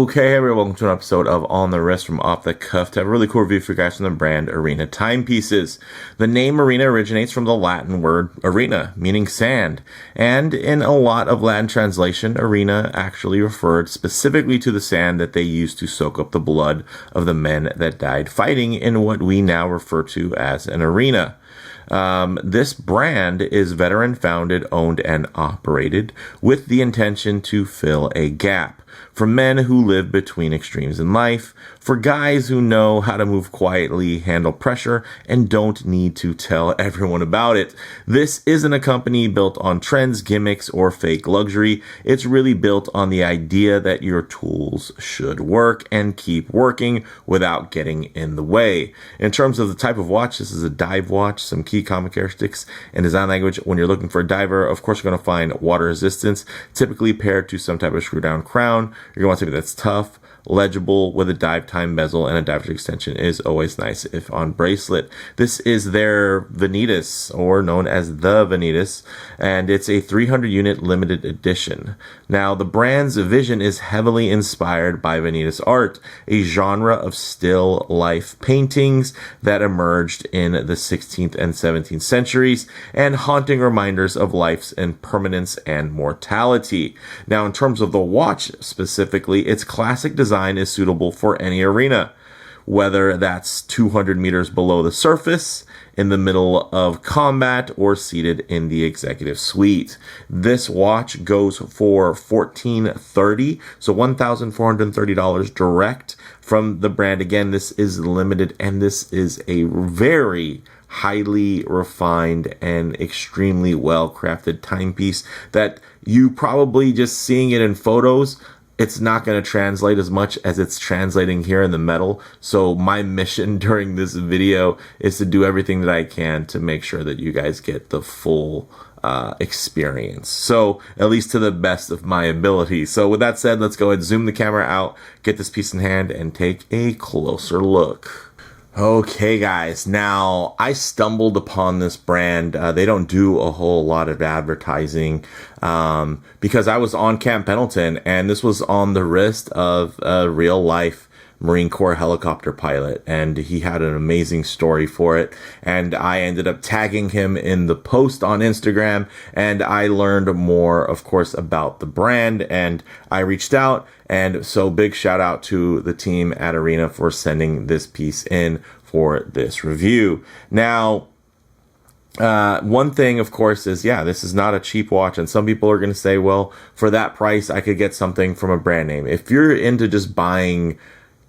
Okay, everyone, welcome to an episode of On the Wrist from Off the Cuff. To have a really cool review for you guys from the brand Arena Timepieces. The name Arena originates from the Latin word arena, meaning sand. And in a lot of Latin translation, arena actually referred specifically to the sand that they used to soak up the blood of the men that died fighting in what we now refer to as an arena. This brand is veteran founded, owned, and operated with the intention to fill a gap for men who live between extremes in life, for guys who know how to move quietly, handle pressure, and don't need to tell everyone about it. This isn't a company built on trends, gimmicks, or fake luxury. It's really built on the idea that your tools should work and keep working without getting in the way. In terms of the type of watch, this is a dive watch. Some key common characteristics and design language. When you're looking for a diver, of course, you're going to find water resistance, typically paired to some type of screw down crown. You're going to want something that's tough, legible, with a dive time bezel and a dive extension is always nice if on bracelet. This is their Vanitas, or known as the Vanitas, and it's a 300 unit limited edition. Now, the brand's vision is heavily inspired by Vanitas art, a genre of still life paintings that emerged in the 16th and 17th centuries, and haunting reminders of life's impermanence and mortality. Now, in terms of the watch specifically, its classic design is suitable for any arena, whether that's 200 meters below the surface, in the middle of combat, or seated in the executive suite. This watch goes for $1,430, so $1,430 direct from the brand. Again, this is limited, and this is a very highly refined and extremely well crafted timepiece that you probably just seeing it in photos, it's not going to translate as much as it's translating here in the metal. So my mission during this video is to do everything that I can to make sure that you guys get the full experience. So at least to the best of my ability. So with that said, let's go ahead and zoom the camera out, get this piece in hand, and take a closer look. Okay, guys, now I stumbled upon this brand. They don't do a whole lot of advertising because I was on Camp Pendleton, and this was on the wrist of a real life Marine Corps helicopter pilot, and he had an amazing story for it, and I ended up tagging him in the post on Instagram, and I learned more, of course, about the brand, and I reached out, and so big shout out to the team at Arena for sending this piece in for this review. Now, one thing, of course, is, yeah, this is not a cheap watch, and some people are going to say, well, for that price, I could get something from a brand name. If you're into just buying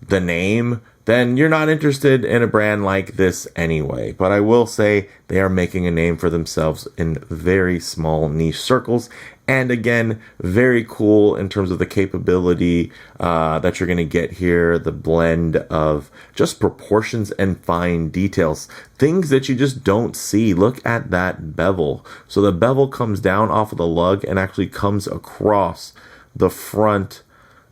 the name, then you're not interested in a brand like this anyway. But I will say they are making a name for themselves in very small niche circles. And again, very cool in terms of the capability that you're going to get here, the blend of just proportions and fine details, things that you just don't see. Look at that bevel. So the bevel comes down off of the lug and actually comes across the front,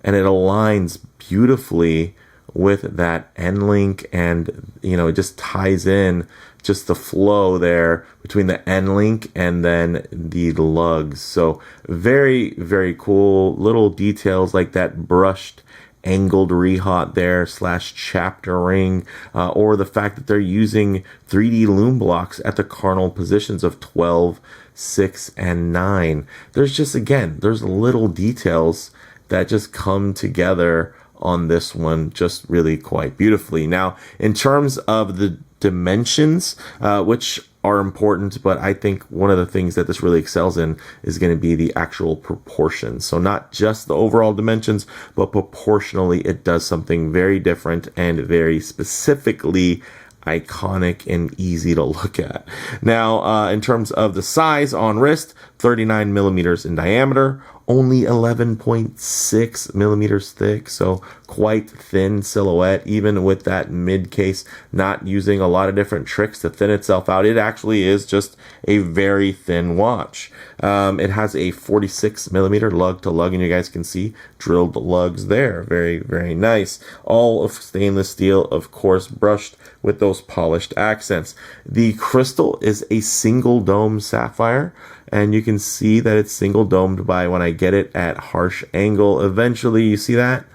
and it aligns beautifully with that end link, and it just ties in just the flow there between the end link and then the lugs. So very, very cool little details like that brushed angled rehaut there / chapter ring, or the fact that they're using 3D Lume blocks at the cardinal positions of 12, 6, and 9. There's just, again, there's little details that just come together on this one just really quite beautifully. Now, in terms of the dimensions, which are important, but I think one of the things that this really excels in is going to be the actual proportions. So not just the overall dimensions, but proportionally it does something very different and very specifically iconic and easy to look at. Now, in terms of the size on wrist, 39 millimeters in diameter, only 11.6 millimeters thick, so quite thin silhouette, even with that mid case not using a lot of different tricks to thin itself out. It actually is just a very thin watch. It has a 46 millimeter lug to lug, and you guys can see drilled lugs there. Very, very nice. All of stainless steel, of course, brushed with those polished accents. The crystal is a single dome sapphire, and you can see that it's single domed by when I get it at harsh angle. Eventually, you see that?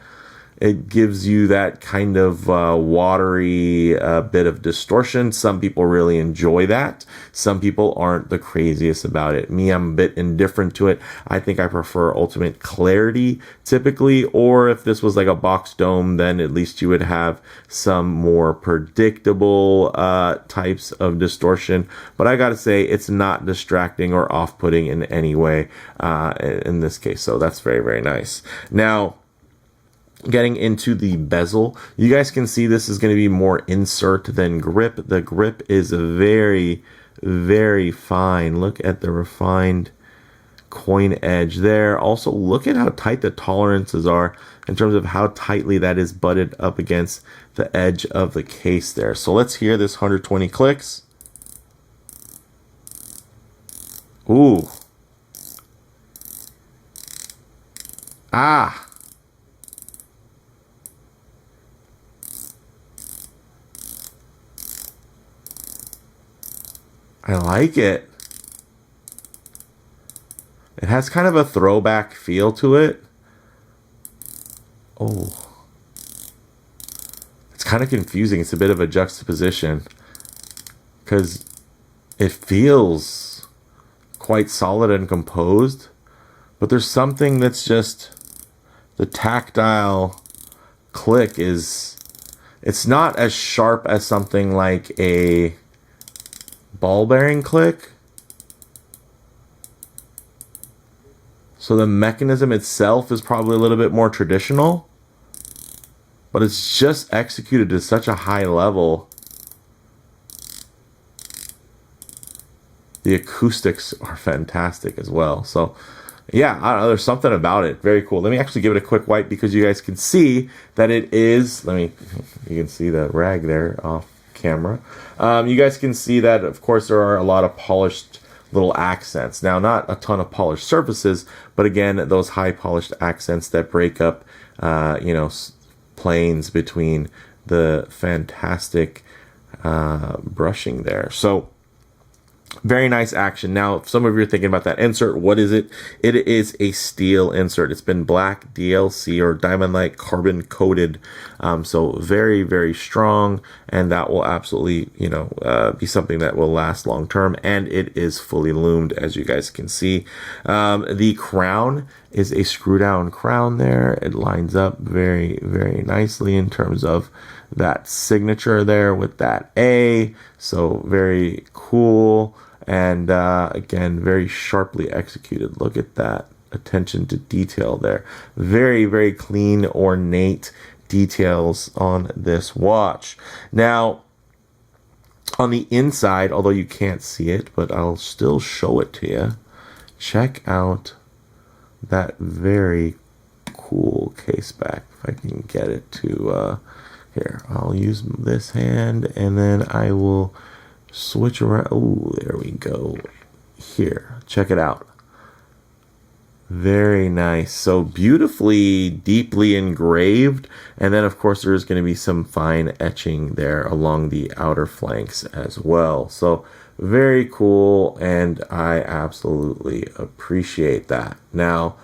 It gives you that kind of watery bit of distortion. Some people really enjoy that. Some people aren't the craziest about it. Me, I'm a bit indifferent to it. I think I prefer ultimate clarity typically, or if this was like a box dome, then at least you would have some more predictable types of distortion. But I gotta say, it's not distracting or off-putting in any way in this case. So that's very, very nice. Now, getting into the bezel, you guys can see this is going to be more insert than grip. The grip is very, very fine. Look at the refined coin edge there. Also, look at how tight the tolerances are in terms of how tightly that is butted up against the edge of the case there. So let's hear this 120 clicks. Ooh. Ah. I like it. It has kind of a throwback feel to it. Oh. It's kind of confusing. It's a bit of a juxtaposition because it feels quite solid and composed, but there's something that's just the tactile click is, it's not as sharp as something like a ball bearing click. So the mechanism itself is probably a little bit more traditional, but it's just executed to such a high level. The acoustics are fantastic as well. So yeah, I don't know, there's something about it. Very cool. Let me actually give it a quick wipe because you guys can see that it is, you can see the rag there off camera. You guys can see that, of course, there are a lot of polished little accents. Now, not a ton of polished surfaces, but again, those high polished accents that break up, planes between the fantastic brushing there. So, very nice action. Now, if some of you are thinking about that insert, what is it? It is a steel insert. It's been black DLC or diamond-like carbon coated. So very, very strong, and that will absolutely, be something that will last long term. And it is fully loomed, as you guys can see. The crown is a screw down crown there. It lines up very, very nicely in terms of that signature there with that A. So very cool. And again, very sharply executed. Look at that attention to detail there. Very, very clean, ornate details on this watch. Now, on the inside, although you can't see it, but I'll still show it to you. Check out that very cool Caseback. If I can get it to here, I'll use this hand and then I will switch around. Oh, there we go. Here, check it out. Very nice. So beautifully, deeply engraved. And then, of course, there's going to be some fine etching there along the outer flanks as well. So very cool. And I absolutely appreciate that. Now,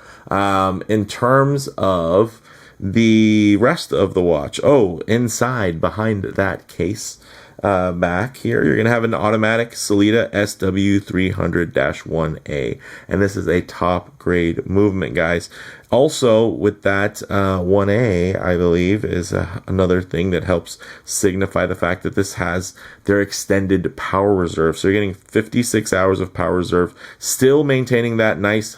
in terms of the rest of the watch, inside behind that case, back here, you're going to have an automatic Sellita SW300-1A, and this is a top grade movement, guys. Also, with that 1A, I believe, is another thing that helps signify the fact that this has their extended power reserve. So you're getting 56 hours of power reserve, still maintaining that nice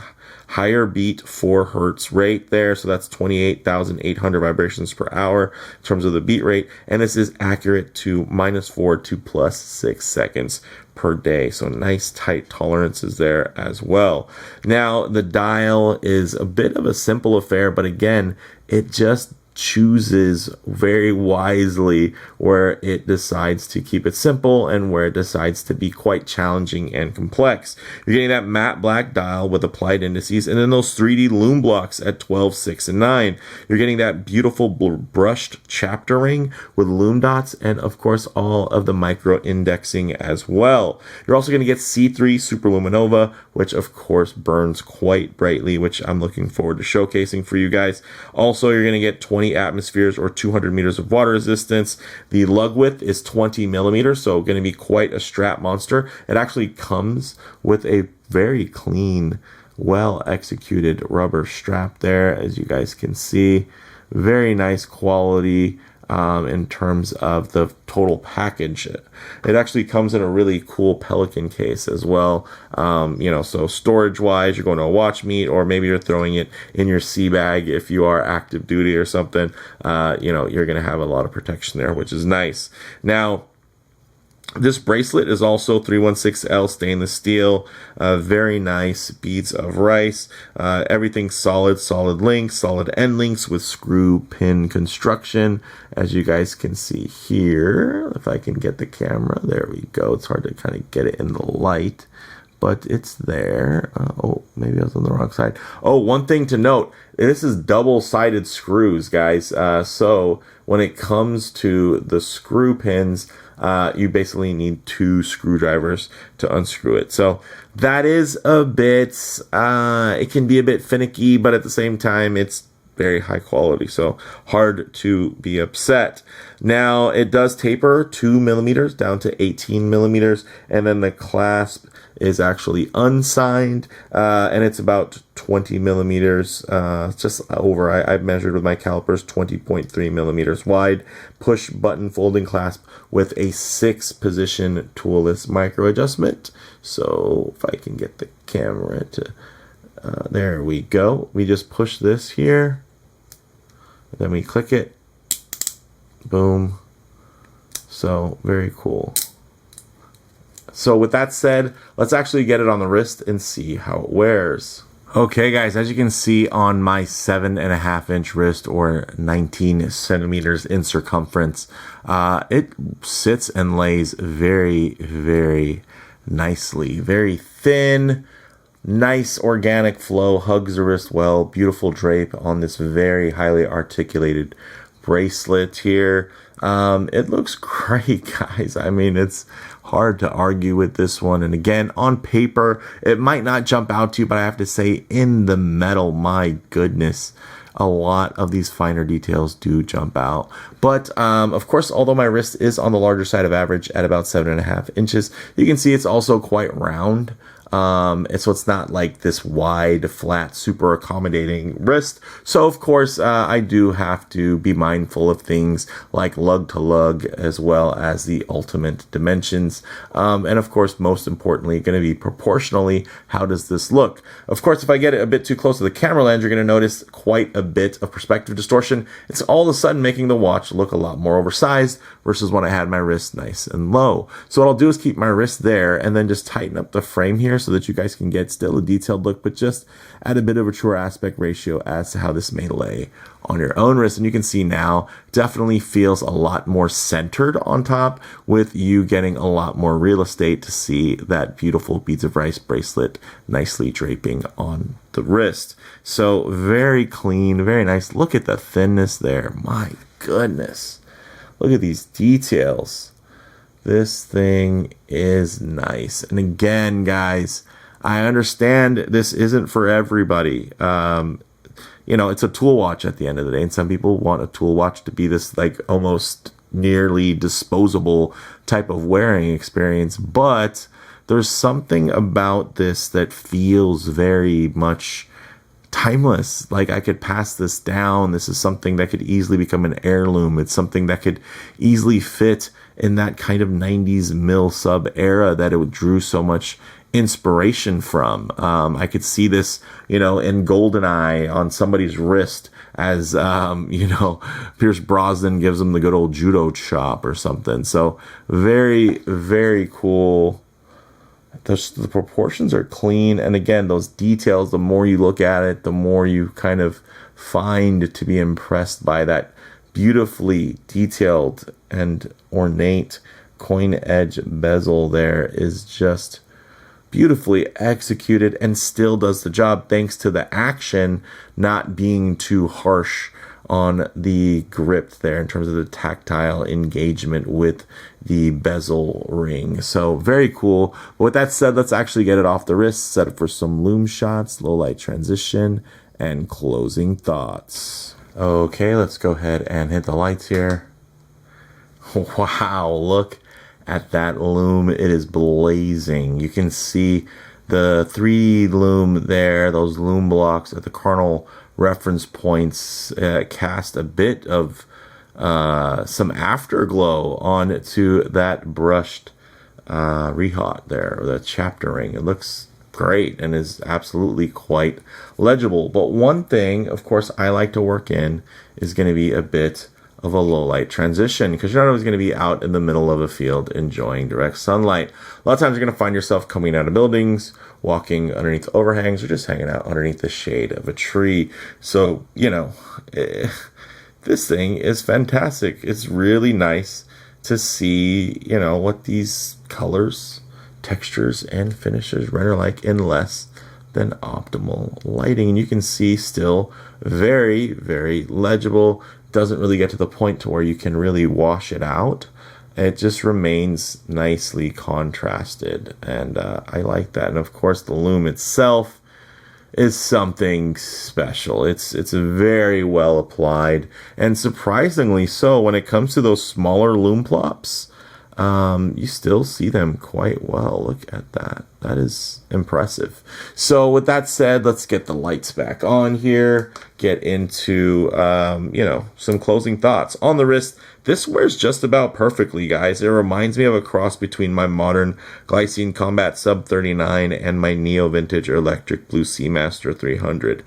higher beat 4 hertz rate there. So that's 28,800 vibrations per hour in terms of the beat rate. And this is accurate to -4 to +6 seconds per day. So nice tight tolerances there as well. Now, the dial is a bit of a simple affair, but again, it just chooses very wisely where it decides to keep it simple and where it decides to be quite challenging and complex. You're getting that matte black dial with applied indices and then those 3D lume blocks at 12, 6, and 9. You're getting that beautiful brushed chapter ring with lume dots and of course all of the micro indexing as well. You're also going to get C3 Superluminova, which of course burns quite brightly, which I'm looking forward to showcasing for you guys. Also, you're going to get 20 20 atmospheres or 200 meters of water resistance. The lug width is 20 millimeters, so going to be quite a strap monster. It actually comes with a very clean, well executed rubber strap there, as you guys can see. Very nice quality in terms of the total package. It actually comes in a really cool Pelican case as well. So storage wise, you're going to a watch meet, or maybe you're throwing it in your sea bag if you are active duty or something. You're going to have a lot of protection there, which is nice. Now, this bracelet is also 316L stainless steel, very nice beads of rice, everything solid links, solid end links with screw pin construction, as you guys can see here. If I can get the camera, there we go. It's hard to kind of get it in the light, but it's there. Maybe I was on the wrong side. One thing to note, this is double-sided screws, guys. So when it comes to the screw pins, you basically need 2 screwdrivers to unscrew it. So that is a bit, it can be a bit finicky, but at the same time, it's very high quality, so hard to be upset. Now, it does taper 2 millimeters down to 18 millimeters, and then the clasp is actually unsigned, and it's about 20 millimeters, just over, I've measured with my calipers, 20.3 millimeters wide, push button folding clasp with a 6-position toolless micro adjustment. So if I can get the camera to, there we go. We just push this here, and then we click it, boom. So very cool. So with that said, let's actually get it on the wrist and see how it wears. Okay guys, as you can see on my 7.5-inch wrist, or 19 centimeters in circumference, it sits and lays very, very nicely. Very thin, nice organic flow, hugs the wrist well, beautiful drape on this very highly articulated bracelet here. It looks great, guys. I mean, it's hard to argue with this one. And again, on paper, it might not jump out to you, but I have to say, in the metal, my goodness, a lot of these finer details do jump out. But of course, although my wrist is on the larger side of average at about 7.5 inches, you can see it's also quite round. And so it's not like this wide, flat, super accommodating wrist. So of course, I do have to be mindful of things like lug to lug, as well as the ultimate dimensions. And of course, most importantly, going to be proportionally, how does this look? Of course, if I get it a bit too close to the camera lens, you're going to notice quite a bit of perspective distortion. It's all of a sudden making the watch look a lot more oversized versus when I had my wrist nice and low. So what I'll do is keep my wrist there and then just tighten up the frame here so that you guys can get still a detailed look, but just add a bit of a truer aspect ratio as to how this may lay on your own wrist. And you can see now, definitely feels a lot more centered on top, with you getting a lot more real estate to see that beautiful beads of rice bracelet nicely draping on the wrist. So very clean, very nice. Look at the thinness there. My goodness. Look at these details. This thing is nice. And again, guys, I understand this isn't for everybody. It's a tool watch at the end of the day, and some people want a tool watch to be this like almost nearly disposable type of wearing experience. But there's something about this that feels very much timeless. Like, I could pass this down. This is something that could easily become an heirloom. It's something that could easily fit in that kind of 90s Milsub era that it drew so much inspiration from. I could see this, in GoldenEye on somebody's wrist as, Pierce Brosnan gives him the good old judo chop or something. So very, very cool. The proportions are clean. And again, those details, the more you look at it, the more you kind of find to be impressed by that beautifully detailed and ornate coin edge bezel. There is just beautifully executed and still does the job, thanks to the action not being too harsh on the grip there in terms of the tactile engagement with the bezel ring. So very cool. But with that said, let's actually get it off the wrist, set it for some Lume shots, low light transition, and closing thoughts. Okay, let's go ahead and hit the lights here. Wow, look at that lume. It is blazing. You can see the 3 lume there, those lume blocks at the cardinal reference points cast a bit of some afterglow onto that brushed rehaut there, or the chapter ring. It looks great and is absolutely quite legible. But one thing, of course, I like to work in is going to be a bit of a low light transition, because you're not always going to be out in the middle of a field enjoying direct sunlight. A lot of times you're going to find yourself coming out of buildings, walking underneath overhangs, or just hanging out underneath the shade of a tree. So, you know, this thing is fantastic. It's really nice to see, you know, what these colors, textures, and finishes render like in less than optimal lighting. And you can see still very, very legible. Doesn't really get to the point to where you can really wash it out. It just remains nicely contrasted, and I like that. And of course, the lume itself is something special. It's very well applied, and surprisingly so when it comes to those smaller lume plops. You still see them quite well. Look at that. That is impressive. So with that said, let's get the lights back on here. Get into, you know, some closing thoughts. On the wrist, this wears just about perfectly, guys. It reminds me of a cross between my modern Glycine Combat Sub 39 and my Neo-Vintage Electric Blue Seamaster 300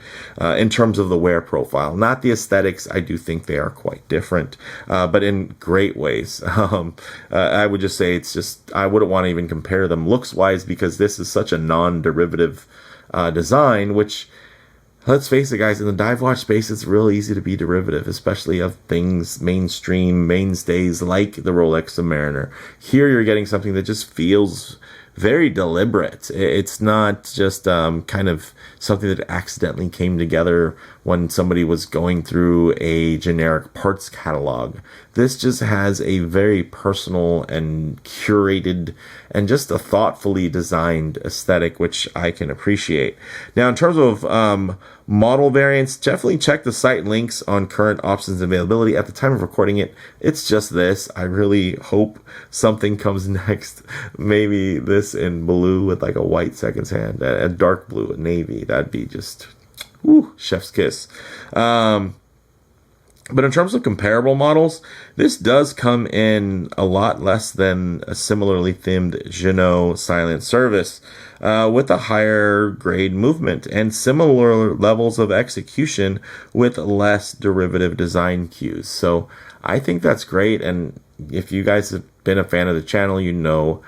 in terms of the wear profile. Not the aesthetics. I do think they are quite different, but in great ways. I would just say it's just, I wouldn't want to even compare them looks-wise, because this is such a non-derivative design, which, let's face it, guys, in the dive watch space, it's real easy to be derivative, especially of things, mainstays like the Rolex Submariner. Here you're getting something that just feels very deliberate. It's not just kind of something that accidentally came together when somebody was going through a generic parts catalog. This just has a very personal and curated and just a thoughtfully designed aesthetic, which I can appreciate. Now, in terms of model variants, definitely check the site links on current options availability. At the time of recording it, it's just this. I really hope something comes next. Maybe this in blue with like a white seconds hand, a dark blue, a navy. That'd be just, whew, chef's kiss. But in terms of comparable models, this does come in a lot less than a similarly themed Ginault Silent Service, with a higher grade movement and similar levels of execution with less derivative design cues. So I think that's great. And if you guys have been a fan of the channel, you know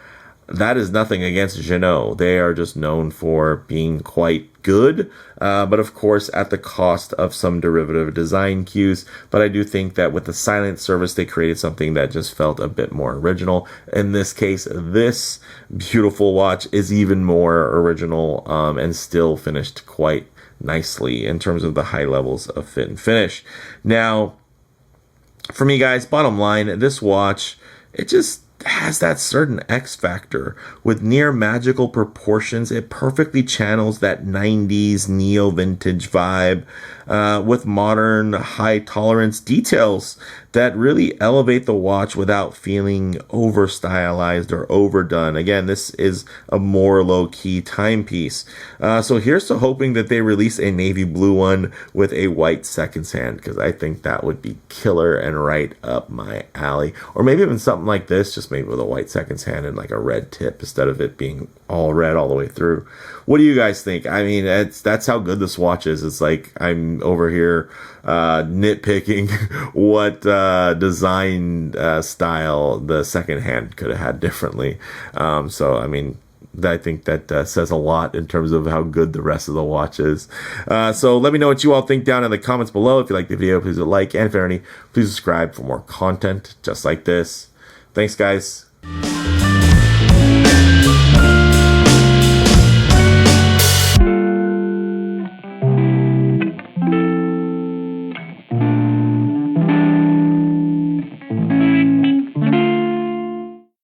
that is nothing against Ginault. They are just known for being quite good, but of course at the cost of some derivative design cues. But I do think that with the Silent Service, they created something that just felt a bit more original. In this case, this beautiful watch is even more original, and still finished quite nicely in terms of the high levels of fit and finish. Now, for me, guys, bottom line, this watch, it just has that certain X factor with near magical proportions. It perfectly channels that 90s neo-vintage vibe with modern high tolerance details that really elevate the watch without feeling over-stylized or overdone. Again, this is a more low-key timepiece. So here's to hoping that they release a navy blue one with a white seconds hand, because I think that would be killer and right up my alley. Or maybe even something like this, just made with a white seconds hand and like a red tip instead of it being all red all the way through. What do you guys think? I mean, that's how good this watch is. It's like I'm over here nitpicking what design style the second hand could have had differently. So, I mean, I think that says a lot in terms of how good the rest of the watch is. So let me know what you all think down in the comments below. If you like the video, please like, and if there are any, please subscribe for more content just like this. Thanks, guys.